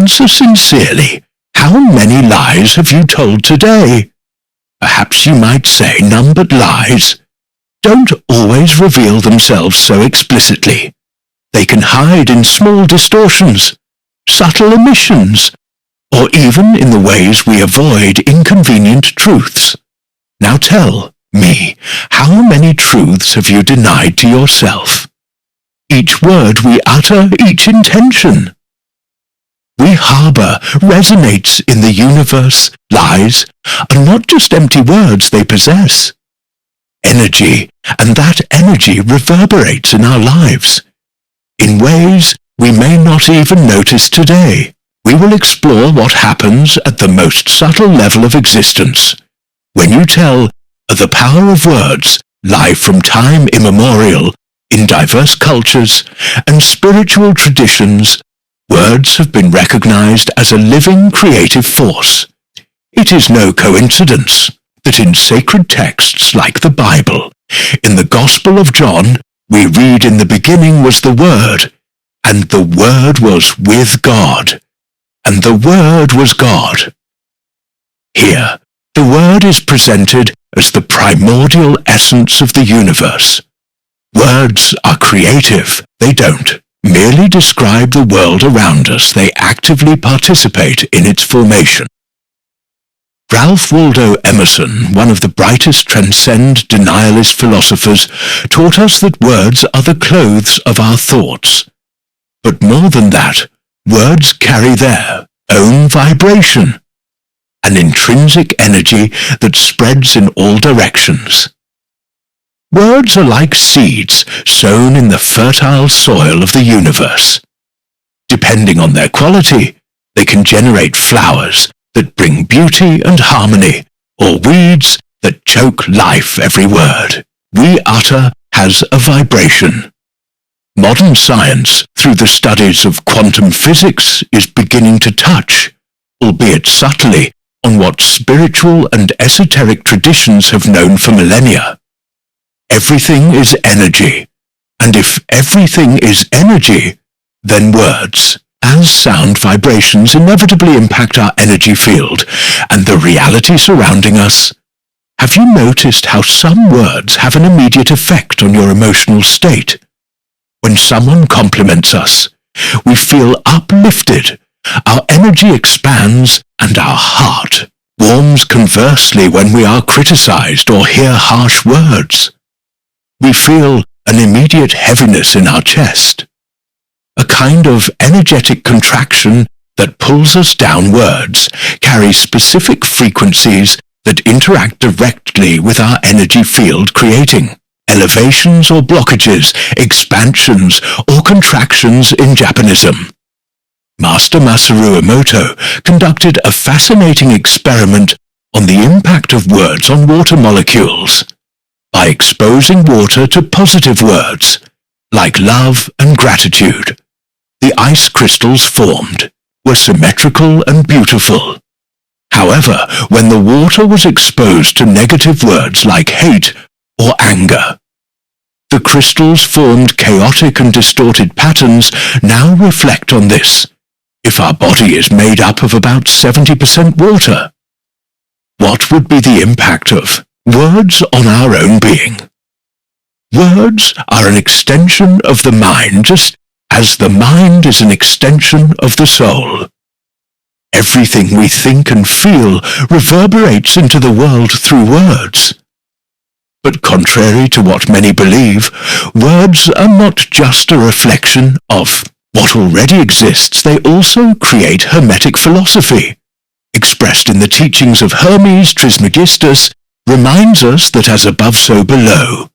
answer sincerely. How many lies have you told today? Perhaps you might say none but lies. Don't always reveal themselves so explicitly. They can hide in small distortions, subtle omissions, or even in the ways we avoid inconvenient truths. Now tell me, how many truths have you denied to yourself? Each word we utter, each intention we harbor resonates in the universe. Lies are not just empty words, they possess energy, and that energy reverberates in our lives in ways we may not even notice today. We will explore what happens at the most subtle level of existence. When you tell the power of words, live from time immemorial in diverse cultures and spiritual traditions, words have been recognized as a living creative force. It is no coincidence that in sacred texts like the Bible, in the Gospel of John, we read, "In the beginning was the Word, and the Word was with God, and the Word was God." Here, the Word is presented as the primordial essence of the universe. Words are creative. They don't merely describe the world around us. They actively participate in its formation. Ralph Waldo Emerson, one of the brightest transcend denialist philosophers, taught us that words are the clothes of our thoughts. But more than that, words carry their own vibration, an intrinsic energy that spreads in all directions. Words are like seeds sown in the fertile soil of the universe. Depending on their quality, they can generate flowers that bring beauty and harmony, or weeds that choke life. Every word we utter has a vibration. Modern science, through the studies of quantum physics, is beginning to touch, albeit subtly, on what spiritual and esoteric traditions have known for millennia. Everything is energy, and if everything is energy, then words, as sound vibrations, inevitably impact our energy field and the reality surrounding us. Have you noticed how some words have an immediate effect on your emotional state? When someone compliments us, we feel uplifted, our energy expands, and our heart warms. Conversely, when we are criticized or hear harsh words, we feel an immediate heaviness in our chest, a kind of energetic contraction that pulls us down. Words carry specific frequencies that interact directly with our energy field, creating elevations or blockages, expansions or contractions in Japanism. Master Masaru Emoto conducted a fascinating experiment on the impact of words on water molecules. By exposing water to positive words, like love and gratitude, the ice crystals formed were symmetrical and beautiful. However, when the water was exposed to negative words like hate or anger, the crystals formed chaotic and distorted patterns. Now reflect on this. If our body is made up of about 70% water, what would be the impact of words on our own being? Words are an extension of the mind, just as the mind is an extension of the soul. Everything we think and feel reverberates into the world through words. But contrary to what many believe, words are not just a reflection of what already exists. They also create hermetic philosophy, expressed in the teachings of Hermes Trismegistus, reminds us that as above so below,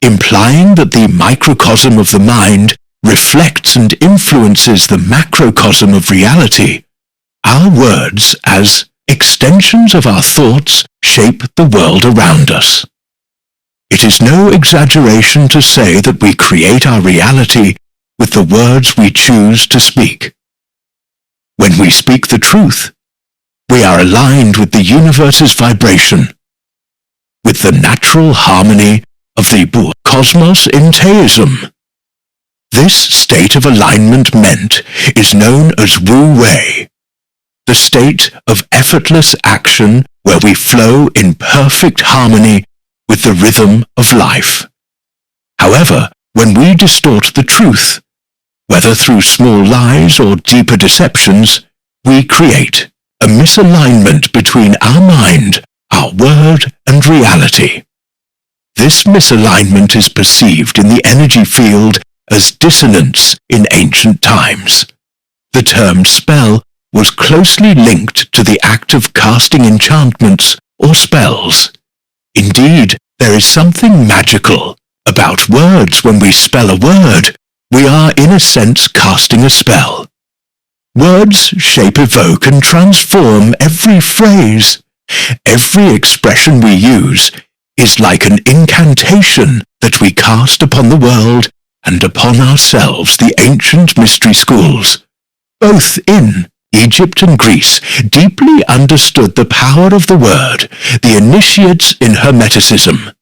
implying that the microcosm of the mind reflects and influences the macrocosm of reality. Our words, as extensions of our thoughts, shape the world around us. It is no exaggeration to say that we create our reality with the words we choose to speak. When we speak the truth, we are aligned with the universe's vibration, with the natural harmony of the cosmos in theism. This state of alignment meant is known as Wu Wei, the state of effortless action where we flow in perfect harmony with the rhythm of life. However, when we distort the truth, whether through small lies or deeper deceptions, we create a misalignment between our mind, our word, and reality. This misalignment is perceived in the energy field as dissonance in ancient times. The term spell was closely linked to the act of casting enchantments or spells. Indeed, there is something magical about words. When we spell a word, we are in a sense casting a spell. Words shape, evoke, and transform every phrase. Every expression we use is like an incantation that we cast upon the world and upon ourselves. The ancient mystery schools, both in Egypt and Greece, deeply understood the power of the word. The initiates in Hermeticism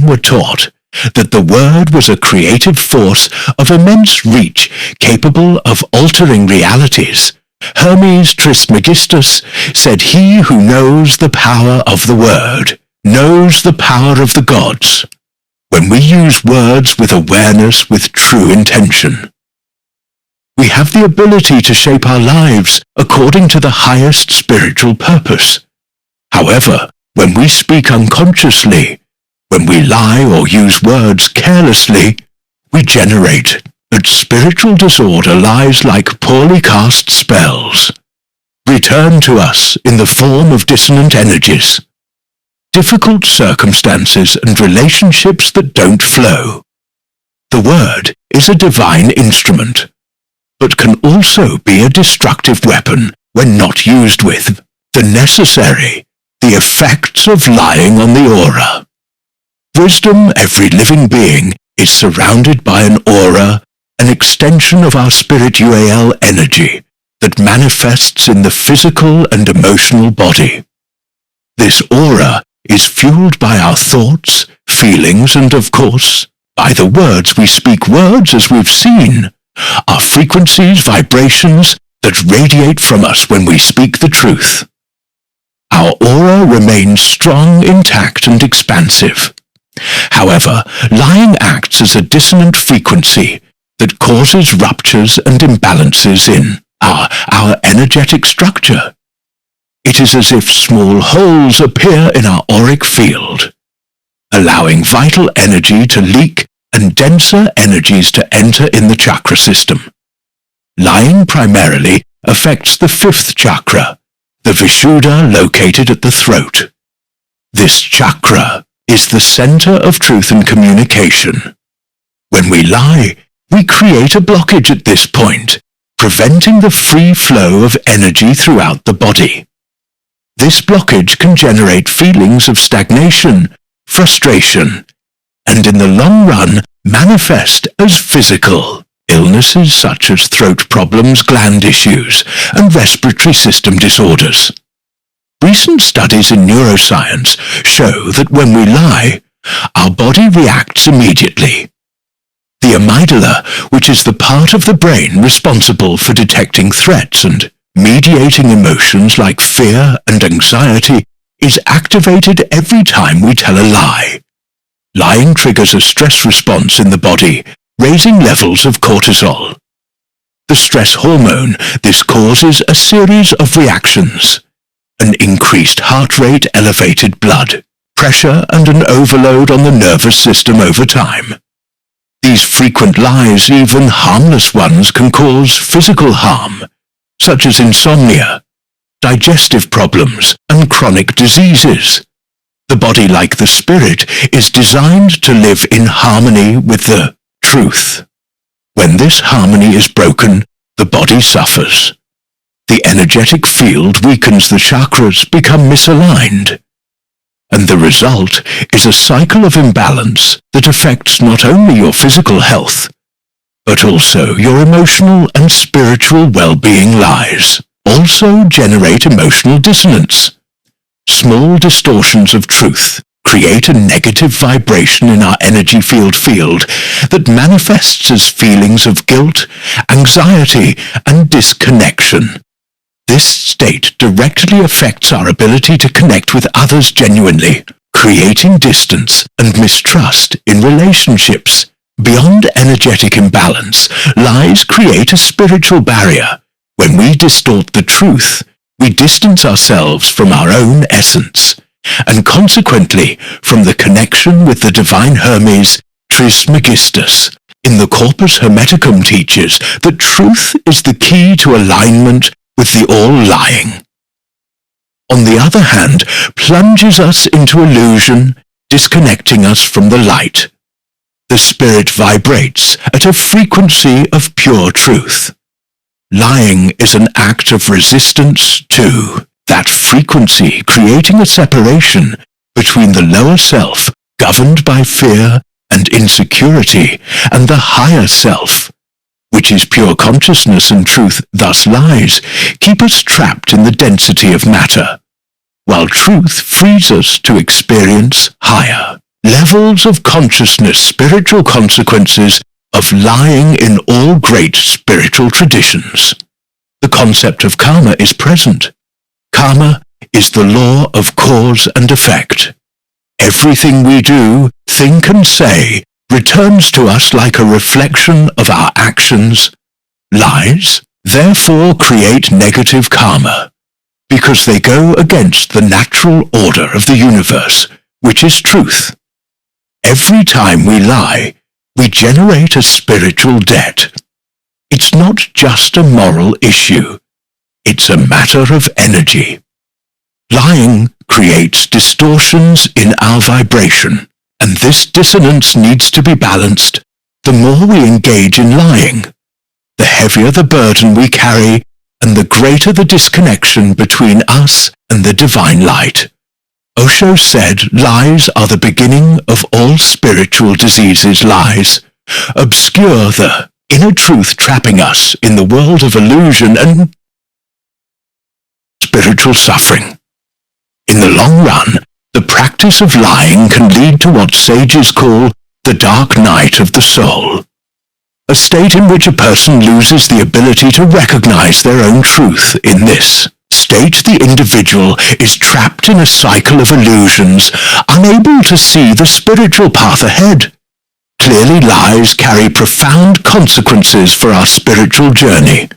were taught that the word was a creative force of immense reach, capable of altering realities. Hermes Trismegistus said, "He who knows the power of the word knows the power of the gods." When we use words with awareness, with true intention, we have the ability to shape our lives according to the highest spiritual purpose. However, when we speak unconsciously, when we lie or use words carelessly, we generate that spiritual disorder lies like poorly cast spells, return to us in the form of dissonant energies, difficult circumstances and relationships that don't flow. The word is a divine instrument, but can also be a destructive weapon when not used with the effects of lying on the aura. Wisdom, every living being, is surrounded by an aura, an extension of our spirit UAL energy that manifests in the physical and emotional body. This aura is fueled by our thoughts, feelings, and of course, by the words we speak. Words, as we've seen, are frequencies, vibrations that radiate from us when we speak the truth. Our aura remains strong, intact, and expansive. However, lying acts as a dissonant frequency that causes ruptures and imbalances in our energetic structure. It is as if small holes appear in our auric field, allowing vital energy to leak and denser energies to enter in the chakra system. Lying primarily affects the fifth chakra, the Vishuddha, located at the throat. This chakra is the center of truth and communication. When we lie, we create a blockage at this point, preventing the free flow of energy throughout the body. This blockage can generate feelings of stagnation, frustration, and in the long run manifest as physical illnesses such as throat problems, gland issues, and respiratory system disorders. Recent studies in neuroscience show that when we lie, our body reacts immediately. The amygdala, which is the part of the brain responsible for detecting threats and mediating emotions like fear and anxiety, is activated every time we tell a lie. Lying triggers a stress response in the body, raising levels of cortisol. The stress hormone, this causes a series of reactions: an increased heart rate, elevated blood pressure, and an overload on the nervous system over time. These frequent lies, even harmless ones, can cause physical harm, such as insomnia, digestive problems, and chronic diseases. The body, like the spirit, is designed to live in harmony with the truth. When this harmony is broken, the body suffers. The energetic field weakens, the chakras become misaligned, and the result is a cycle of imbalance that affects not only your physical health, but also your emotional and spiritual well-being. Lies also generate emotional dissonance. Small distortions of truth create a negative vibration in our energy field that manifests as feelings of guilt, anxiety, and disconnection. This state directly affects our ability to connect with others genuinely, creating distance and mistrust in relationships. Beyond energetic imbalance, lies create a spiritual barrier. When we distort the truth, we distance ourselves from our own essence, and consequently from the connection with the divine Hermes Trismegistus. In the Corpus Hermeticum teaches that truth is the key to alignment with the all-lying. On the other hand, plunges us into illusion, disconnecting us from the light. The spirit vibrates at a frequency of pure truth. Lying is an act of resistance to that frequency, creating a separation between the lower self, governed by fear and insecurity, and the higher self, which is pure consciousness and truth. Thus lies keep us trapped in the density of matter, while truth frees us to experience higher levels of consciousness. Spiritual consequences of lying in all great spiritual traditions. The concept of karma is present. Karma is the law of cause and effect. Everything we do, think and say returns to us like a reflection of our actions. Lies, therefore, create negative karma, because they go against the natural order of the universe, which is truth. Every time we lie, we generate a spiritual debt. It's not just a moral issue. It's a matter of energy. Lying creates distortions in our vibration, and this dissonance needs to be balanced. The more we engage in lying, the heavier the burden we carry, and the greater the disconnection between us and the divine light. Osho said lies are the beginning of all spiritual diseases. Lies obscure the inner truth, trapping us in the world of illusion and spiritual suffering. In the long run, the practice of lying can lead to what sages call the dark night of the soul, a state in which a person loses the ability to recognize their own truth. In this state, the individual is trapped in a cycle of illusions, unable to see the spiritual path ahead. Clearly, lies carry profound consequences for our spiritual journey.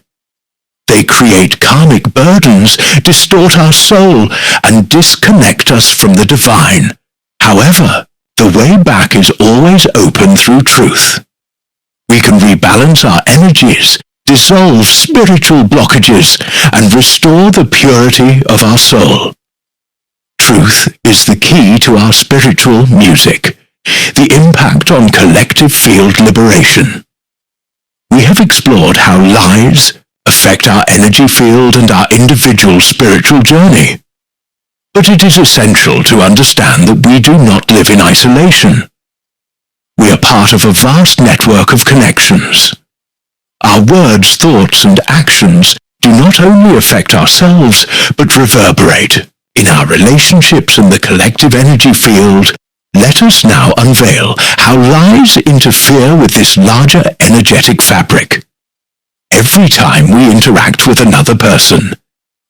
They create karmic burdens, distort our soul, and disconnect us from the divine. However, the way back is always open through truth. We can rebalance our energies, dissolve spiritual blockages, and restore the purity of our soul. Truth is the key to our spiritual music, the impact on collective field liberation. We have explored how lies affect our energy field and our individual spiritual journey. But it is essential to understand that we do not live in isolation. We are part of a vast network of connections. Our words, thoughts, and actions do not only affect ourselves, but reverberate in our relationships and the collective energy field. Let us now unveil how lies interfere with this larger energetic fabric. Every time we interact with another person,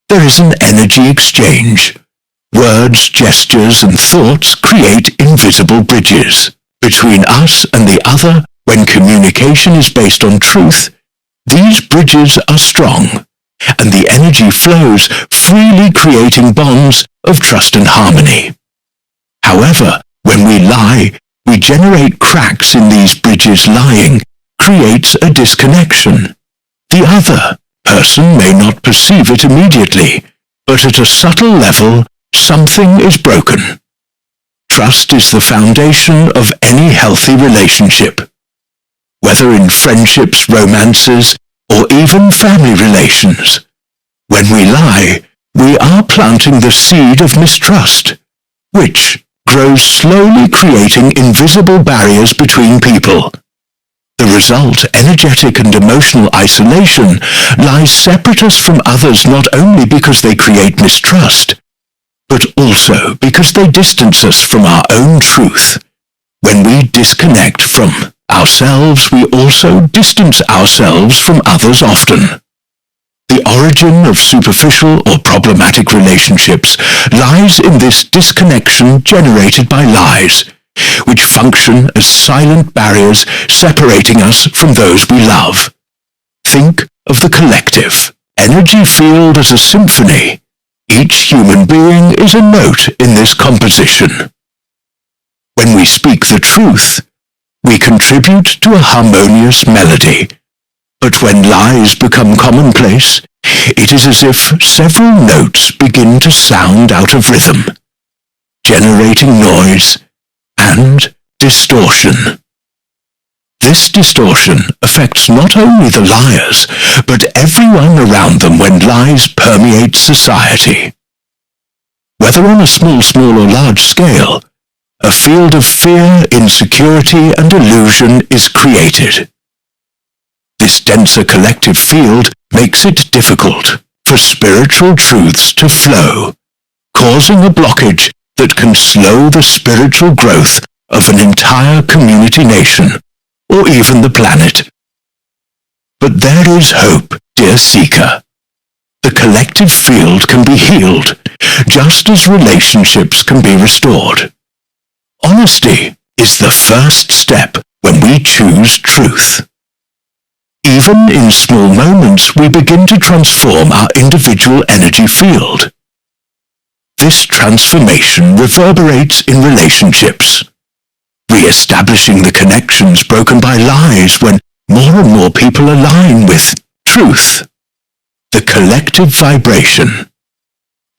there is an energy exchange. Words, gestures, and thoughts create invisible bridges between us and the other. When communication is based on truth, these bridges are strong, and the energy flows freely, creating bonds of trust and harmony. However, when we lie, we generate cracks in these bridges. Lying creates a disconnection. The other person may not perceive it immediately, but at a subtle level, something is broken. Trust is the foundation of any healthy relationship. Whether in friendships, romances, or even family relations, when we lie, we are planting the seed of mistrust, which grows slowly, creating invisible barriers between people. The result, energetic and emotional isolation. Lies separate us from others not only because they create mistrust, but also because they distance us from our own truth. When we disconnect from ourselves, we also distance ourselves from others often. The origin of superficial or problematic relationships lies in this disconnection generated by lies, which function as silent barriers separating us from those we love. Think of the collective energy field as a symphony. Each human being is a note in this composition. When we speak the truth, we contribute to a harmonious melody. But when lies become commonplace, it is as if several notes begin to sound out of rhythm, generating noise and distortion. This distortion affects not only the liars, but everyone around them when lies permeate society. Whether on a small or large scale, a field of fear, insecurity, and illusion is created. This denser collective field makes it difficult for spiritual truths to flow, causing a blockage that can slow the spiritual growth of an entire community nation, or even the planet. But there is hope, dear seeker. The collective field can be healed, just as relationships can be restored. Honesty is the first step when we choose truth. Even in small moments, we begin to transform our individual energy field. This transformation reverberates in relationships, re-establishing the connections broken by lies when more and more people align with truth. The collective vibration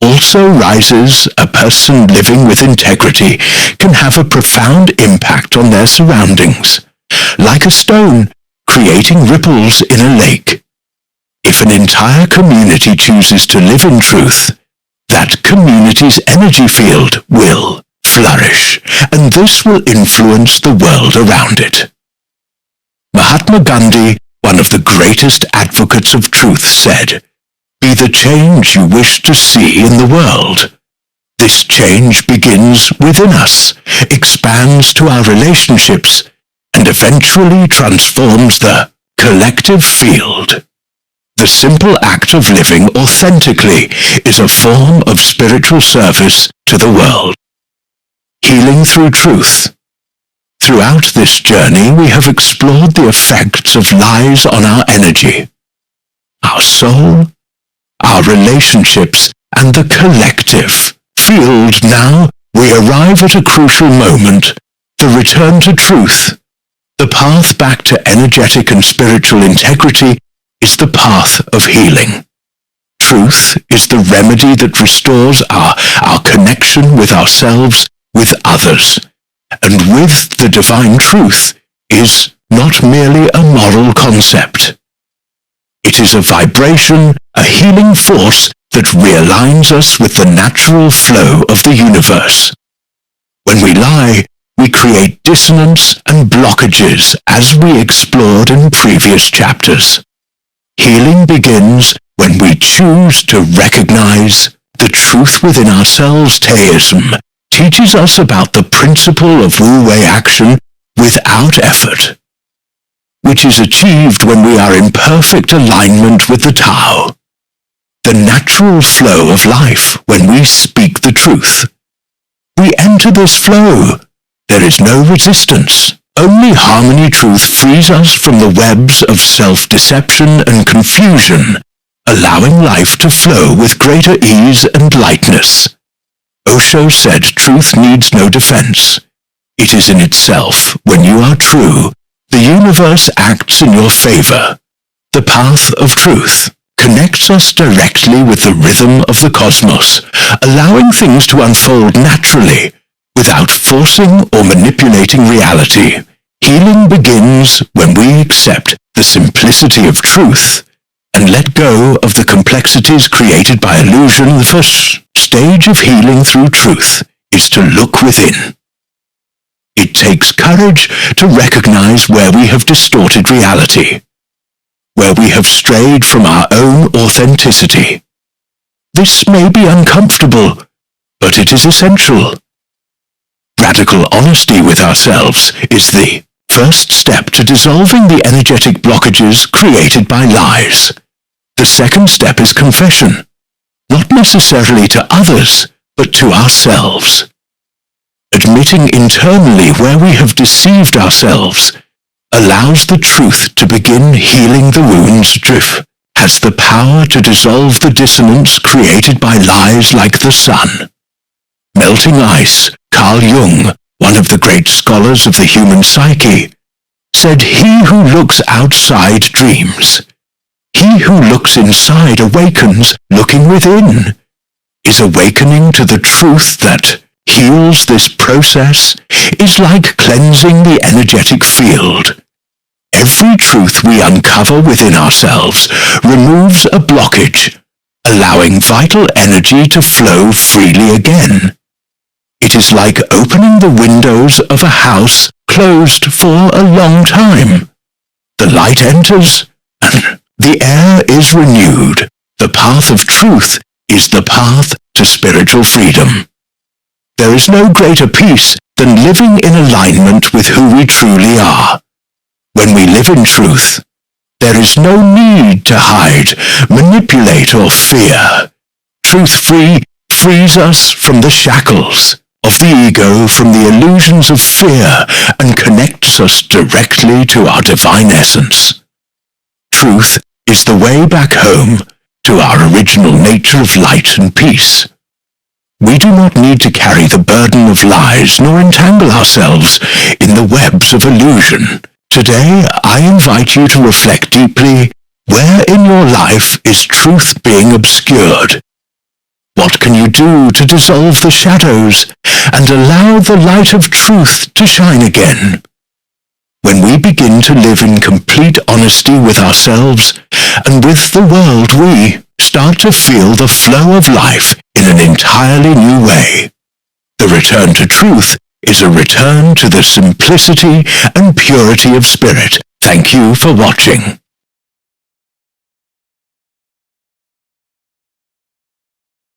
also rises. A person living with integrity can have a profound impact on their surroundings, like a stone creating ripples in a lake. If an entire community chooses to live in truth, that community's energy field will flourish, and this will influence the world around it. Mahatma Gandhi, one of the greatest advocates of truth, said, "Be the change you wish to see in the world." This change begins within us, expands to our relationships, and eventually transforms the collective field. The simple act of living authentically is a form of spiritual service to the world. Healing through truth. Throughout this journey, we have explored the effects of lies on our energy, our soul, our relationships, and the collective field. Now we arrive at a crucial moment, the return to truth. The path back to energetic and spiritual integrity is the path of healing. Truth is the remedy that restores our connection with ourselves, with others, and with the divine truth is not merely a moral concept. It is a vibration, a healing force that realigns us with the natural flow of the universe. When we lie, we create dissonance and blockages, as we explored in previous chapters. Healing begins when we choose to recognize the truth within ourselves. Taoism teaches us about the principle of wu-wei action without effort, which is achieved when we are in perfect alignment with the Tao, the natural flow of life. When we speak the truth, we enter this flow. There is no resistance. Only harmony. Truth frees us from the webs of self-deception and confusion, allowing life to flow with greater ease and lightness. Osho said truth needs no defense. It is in itself. When you are true, the universe acts in your favor. The path of truth connects us directly with the rhythm of the cosmos, allowing things to unfold naturally, without forcing or manipulating reality. Healing begins when we accept the simplicity of truth and let go of the complexities created by illusion. The first stage of healing through truth is to look within. It takes courage to recognize where we have distorted reality, where we have strayed from our own authenticity. This may be uncomfortable, but it is essential. Radical honesty with ourselves is the first step to dissolving the energetic blockages created by lies. The second step is confession, not necessarily to others, but to ourselves. Admitting internally where we have deceived ourselves allows the truth to begin healing the wounds. Truth has the power to dissolve the dissonance created by lies like the sun. Melting ice, Carl Jung, one of the great scholars of the human psyche, said, "He who looks outside dreams. He who looks inside awakens. Looking within is awakening to the truth that heals. This process is like cleansing the energetic field. Every truth we uncover within ourselves removes a blockage, allowing vital energy to flow freely again. It is like opening the windows of a house closed for a long time. The light enters, and the air is renewed. The path of truth is the path to spiritual freedom. There is no greater peace than living in alignment with who we truly are. When we live in truth, there is no need to hide, manipulate, or fear. Truth-free frees us from the shackles of the ego, from the illusions of fear, and connects us directly to our divine essence. Truth is the way back home to our original nature of light and peace. We do not need to carry the burden of lies nor entangle ourselves in the webs of illusion. Today, I invite you to reflect deeply, where in your life is truth being obscured? What can you do to dissolve the shadows and allow the light of truth to shine again? When we begin to live in complete honesty with ourselves and with the world, we start to feel the flow of life in an entirely new way. The return to truth is a return to the simplicity and purity of spirit. Thank you for watching.